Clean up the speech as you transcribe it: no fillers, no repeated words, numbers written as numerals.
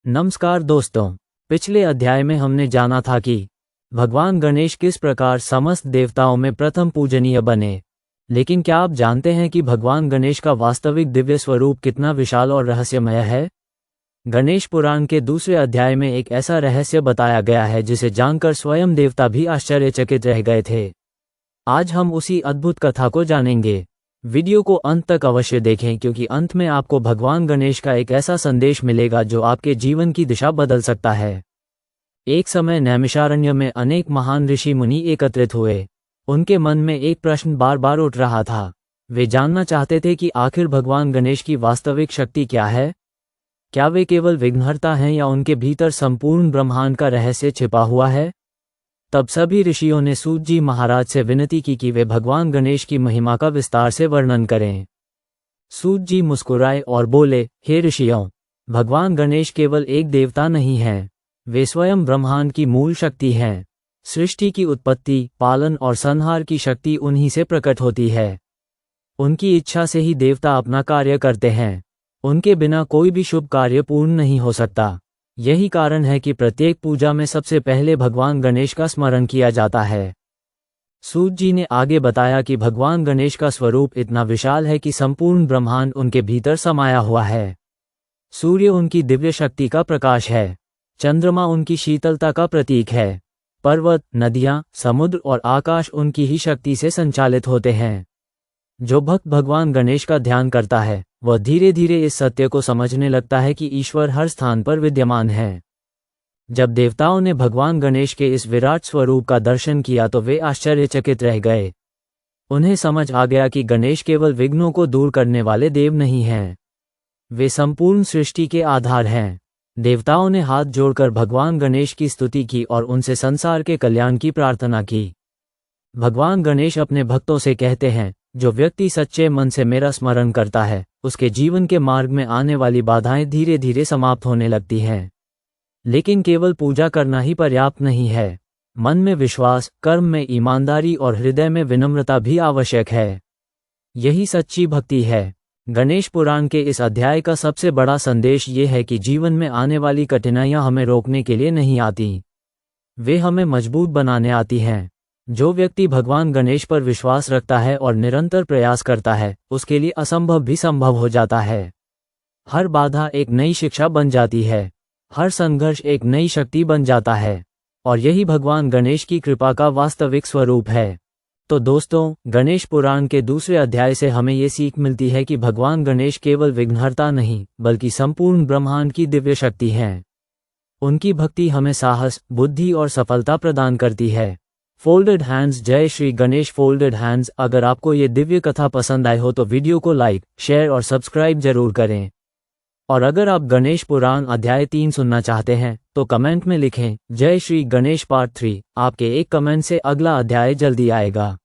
नमस्कार दोस्तों, पिछले अध्याय में हमने जाना था कि भगवान गणेश किस प्रकार समस्त देवताओं में प्रथम पूजनीय बने। लेकिन क्या आप जानते हैं कि भगवान गणेश का वास्तविक दिव्य स्वरूप कितना विशाल और रहस्यमय है? गणेश पुराण के दूसरे अध्याय में एक ऐसा रहस्य बताया गया है जिसे जानकर स्वयं देवता भी आश्चर्यचकित रह गए थे। आज हम उसी अद्भुत कथा को जानेंगे। वीडियो को अंत तक अवश्य देखें, क्योंकि अंत में आपको भगवान गणेश का एक ऐसा संदेश मिलेगा जो आपके जीवन की दिशा बदल सकता है। एक समय नैमिषारण्य में अनेक महान ऋषि मुनि एकत्रित हुए। उनके मन में एक प्रश्न बार बार उठ रहा था। वे जानना चाहते थे कि आखिर भगवान गणेश की वास्तविक शक्ति क्या है। क्या वे केवल विघ्नहर्ता हैं या उनके भीतर संपूर्ण ब्रह्मांड का रहस्य छिपा हुआ है? तब सभी ऋषियों ने सूत जी महाराज से विनती की कि वे भगवान गणेश की महिमा का विस्तार से वर्णन करें। सूत जी मुस्कुराए और बोले, हे ऋषियों, भगवान गणेश केवल एक देवता नहीं हैं, वे स्वयं ब्रह्मांड की मूल शक्ति हैं। सृष्टि की उत्पत्ति, पालन और संहार की शक्ति उन्हीं से प्रकट होती है। उनकी इच्छा से ही देवता अपना कार्य करते हैं। उनके बिना कोई भी शुभ कार्य पूर्ण नहीं हो सकता। यही कारण है कि प्रत्येक पूजा में सबसे पहले भगवान गणेश का स्मरण किया जाता है। सूत जी ने आगे बताया कि भगवान गणेश का स्वरूप इतना विशाल है कि संपूर्ण ब्रह्मांड उनके भीतर समाया हुआ है। सूर्य उनकी दिव्य शक्ति का प्रकाश है। चंद्रमा उनकी शीतलता का प्रतीक है। पर्वत, नदियां, समुद्र और आकाश उनकी ही शक्ति से संचालित होते हैं। जो भक्त भगवान गणेश का ध्यान करता है वह धीरे धीरे इस सत्य को समझने लगता है कि ईश्वर हर स्थान पर विद्यमान है। जब देवताओं ने भगवान गणेश के इस विराट स्वरूप का दर्शन किया तो वे आश्चर्यचकित रह गए। उन्हें समझ आ गया कि गणेश केवल विघ्नों को दूर करने वाले देव नहीं हैं, वे संपूर्ण सृष्टि के आधार हैं। देवताओं ने हाथ जोड़कर भगवान गणेश की स्तुति की और उनसे संसार के कल्याण की प्रार्थना की। भगवान गणेश अपने भक्तों से कहते हैं, जो व्यक्ति सच्चे मन से मेरा स्मरण करता है उसके जीवन के मार्ग में आने वाली बाधाएं धीरे धीरे समाप्त होने लगती हैं। लेकिन केवल पूजा करना ही पर्याप्त नहीं है। मन में विश्वास, कर्म में ईमानदारी और हृदय में विनम्रता भी आवश्यक है। यही सच्ची भक्ति है। गणेश पुराण के इस अध्याय का सबसे बड़ा संदेश ये है कि जीवन में आने वाली कठिनाइयां हमें रोकने के लिए नहीं आती, वे हमें मजबूत बनाने आती हैं। जो व्यक्ति भगवान गणेश पर विश्वास रखता है और निरंतर प्रयास करता है उसके लिए असंभव भी संभव हो जाता है। हर बाधा एक नई शिक्षा बन जाती है, हर संघर्ष एक नई शक्ति बन जाता है, और यही भगवान गणेश की कृपा का वास्तविक स्वरूप है। तो दोस्तों, गणेश पुराण के दूसरे अध्याय से हमें ये सीख मिलती है कि भगवान गणेश केवल विघ्नहर्ता नहीं बल्कि संपूर्ण ब्रह्मांड की दिव्य शक्ति हैं। उनकी भक्ति हमें साहस, बुद्धि और सफलता प्रदान करती है। Folded hands. जय श्री गणेश। Folded hands. अगर आपको ये दिव्य कथा पसंद आए हो तो वीडियो को लाइक, शेयर और सब्सक्राइब जरूर करें। और अगर आप गणेश पुराण अध्याय 3 सुनना चाहते हैं तो कमेंट में लिखें जय श्री गणेश पार्ट 3। आपके एक कमेंट से अगला अध्याय जल्दी आएगा।